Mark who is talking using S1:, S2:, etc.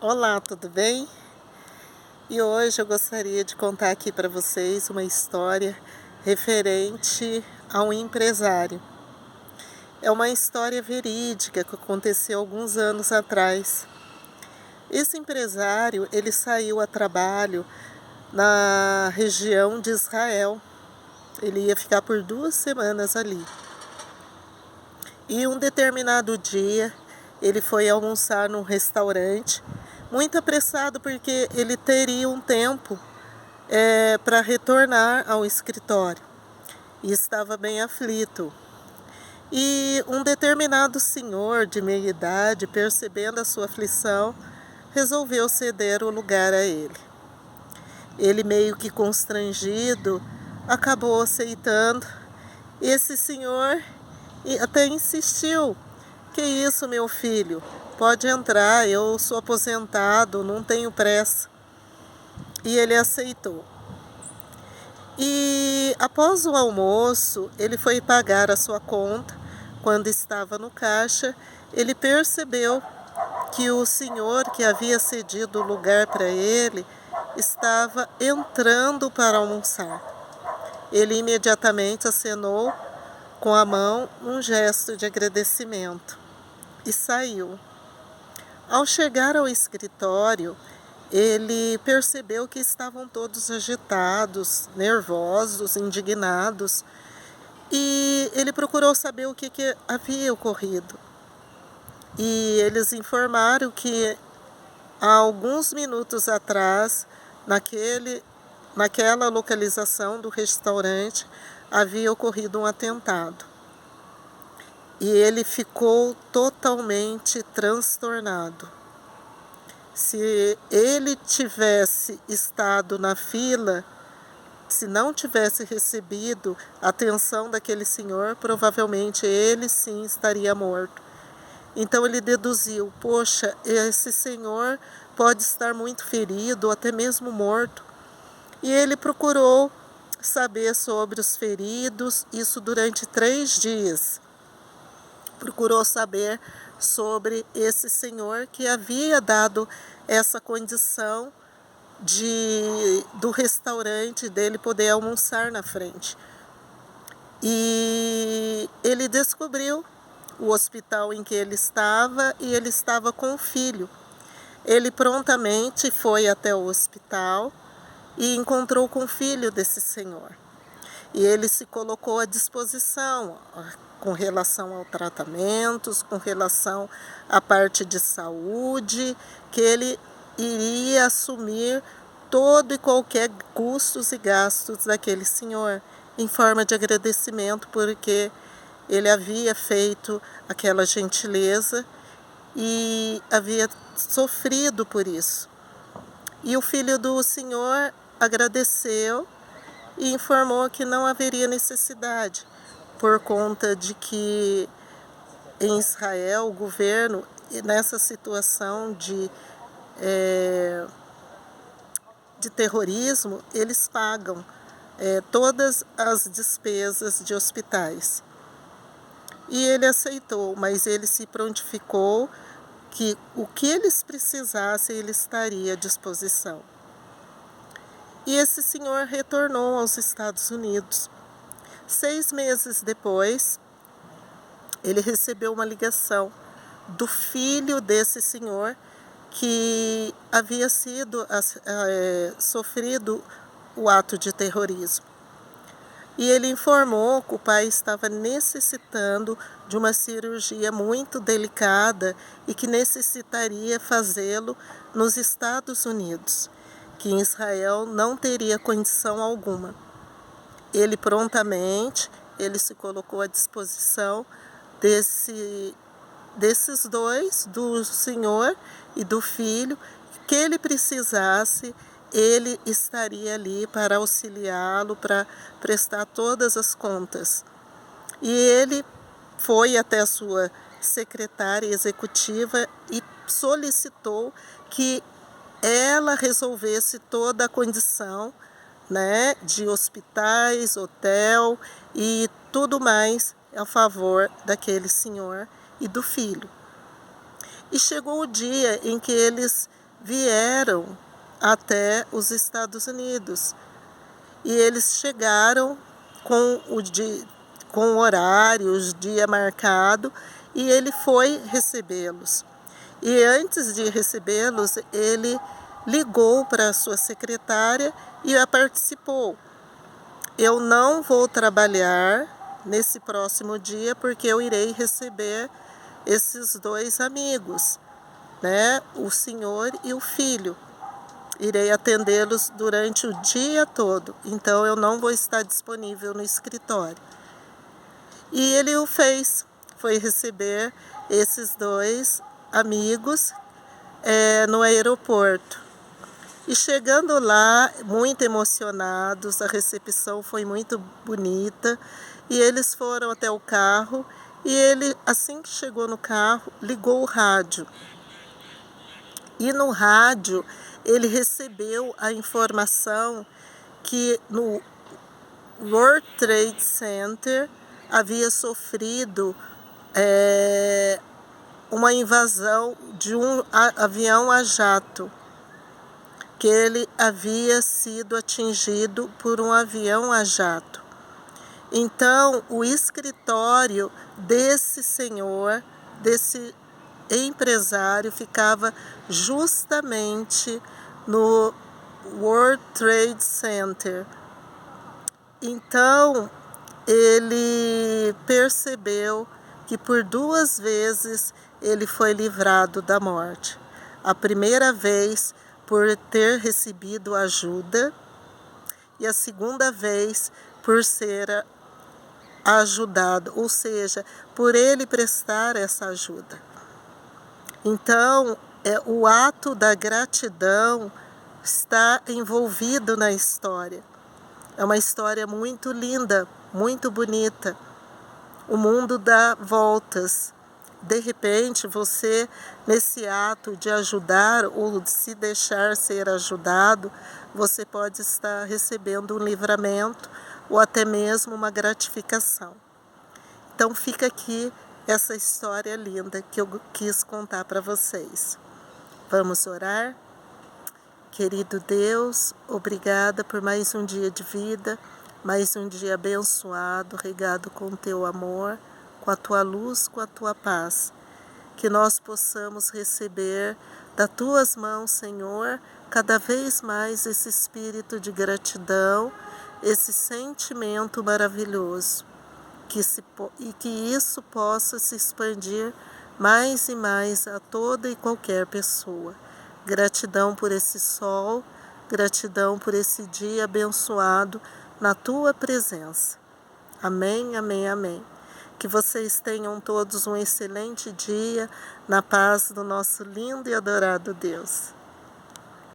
S1: Olá, tudo bem? E hoje eu gostaria de contar aqui para vocês uma história referente a um empresário. É uma história verídica que aconteceu alguns anos atrás. Esse empresário, ele saiu a trabalho na região de Israel. Ele ia ficar por 2 semanas ali. E um determinado dia, ele foi almoçar num restaurante, muito apressado porque ele teria um tempo para retornar ao escritório e estava bem aflito. E um determinado senhor de meia idade, percebendo a sua aflição, resolveu ceder o lugar a ele. Ele, meio que constrangido, acabou aceitando. Esse senhor até insistiu: "Que isso, meu filho? Pode entrar, eu sou aposentado, não tenho pressa." E ele aceitou. E após o almoço, ele foi pagar a sua conta. Quando estava no caixa, ele percebeu que o senhor que havia cedido o lugar para ele estava entrando para almoçar. Ele imediatamente acenou com a mão um gesto de agradecimento e saiu. Ao chegar ao escritório, ele percebeu que estavam todos agitados, nervosos, indignados, e ele procurou saber o que havia ocorrido. E eles informaram que há alguns minutos atrás, naquela localização do restaurante, havia ocorrido um atentado. E ele ficou totalmente transtornado. Se ele tivesse estado na fila, se não tivesse recebido a atenção daquele senhor, provavelmente ele sim estaria morto. Então ele deduziu: poxa, esse senhor pode estar muito ferido ou até mesmo morto. E ele procurou saber sobre os feridos, isso durante 3 dias. Procurou saber sobre esse senhor que havia dado essa condição do restaurante dele poder almoçar na frente. E ele descobriu o hospital em que ele estava e ele estava com o filho. Ele prontamente foi até o hospital e encontrou com o filho desse senhor. E ele se colocou à disposição com relação ao tratamentos, com relação à parte de saúde, que ele iria assumir todo e qualquer custos e gastos daquele senhor, em forma de agradecimento, porque ele havia feito aquela gentileza e havia sofrido por isso. E o filho do senhor agradeceu e informou que não haveria necessidade, por conta de que em Israel o governo, nessa situação de terrorismo, eles pagam todas as despesas de hospitais. E ele aceitou, mas ele se prontificou que o que eles precisassem ele estaria à disposição. E esse senhor retornou aos Estados Unidos. 6 meses depois, ele recebeu uma ligação do filho desse senhor que havia sofrido o ato de terrorismo. E ele informou que o pai estava necessitando de uma cirurgia muito delicada e que necessitaria fazê-lo nos Estados Unidos, que em Israel não teria condição alguma. Ele prontamente, ele se colocou à disposição desses dois, do senhor e do filho, que ele precisasse, ele estaria ali para auxiliá-lo, para prestar todas as contas. E ele foi até a sua secretária executiva e solicitou que ela resolvesse toda a condição, né, de hospitais, hotel e tudo mais a favor daquele senhor e do filho. E chegou o dia em que eles vieram até os Estados Unidos. E eles chegaram com o horário, o dia marcado, e ele foi recebê-los. E antes de recebê-los, ele ligou para a sua secretária e a participou. Eu não vou trabalhar nesse próximo dia porque eu irei receber esses dois amigos, né? O senhor e o filho. Irei atendê-los durante o dia todo, então eu não vou estar disponível no escritório. E ele o fez, foi receber esses dois amigos no aeroporto. E chegando lá, muito emocionados, a recepção foi muito bonita, e eles foram até o carro, e ele, assim que chegou no carro, ligou o rádio. E no rádio ele recebeu a informação que no World Trade Center havia sofrido uma invasão de um avião a jato, que ele havia sido atingido por um avião a jato. Então, o escritório desse senhor, desse empresário, ficava justamente no World Trade Center. Então, ele percebeu que por 2 vezes ele foi livrado da morte. A primeira vez por ter recebido ajuda e a segunda vez por ser ajudado, ou seja, por ele prestar essa ajuda. Então, o ato da gratidão está envolvido na história. É uma história muito linda, muito bonita. O mundo dá voltas. De repente, você, nesse ato de ajudar ou de se deixar ser ajudado, você pode estar recebendo um livramento ou até mesmo uma gratificação. Então, fica aqui essa história linda que eu quis contar para vocês. Vamos orar? Querido Deus, obrigada por mais um dia de vida, mais um dia abençoado, regado com o teu amor, com a tua luz, com a tua paz. Que nós possamos receber das tuas mãos, Senhor, cada vez mais esse espírito de gratidão, esse sentimento maravilhoso. E que isso possa se expandir mais e mais a toda e qualquer pessoa. Gratidão por esse sol, gratidão por esse dia abençoado na tua presença. Amém, amém, amém. Que vocês tenham todos um excelente dia na paz do nosso lindo e adorado Deus.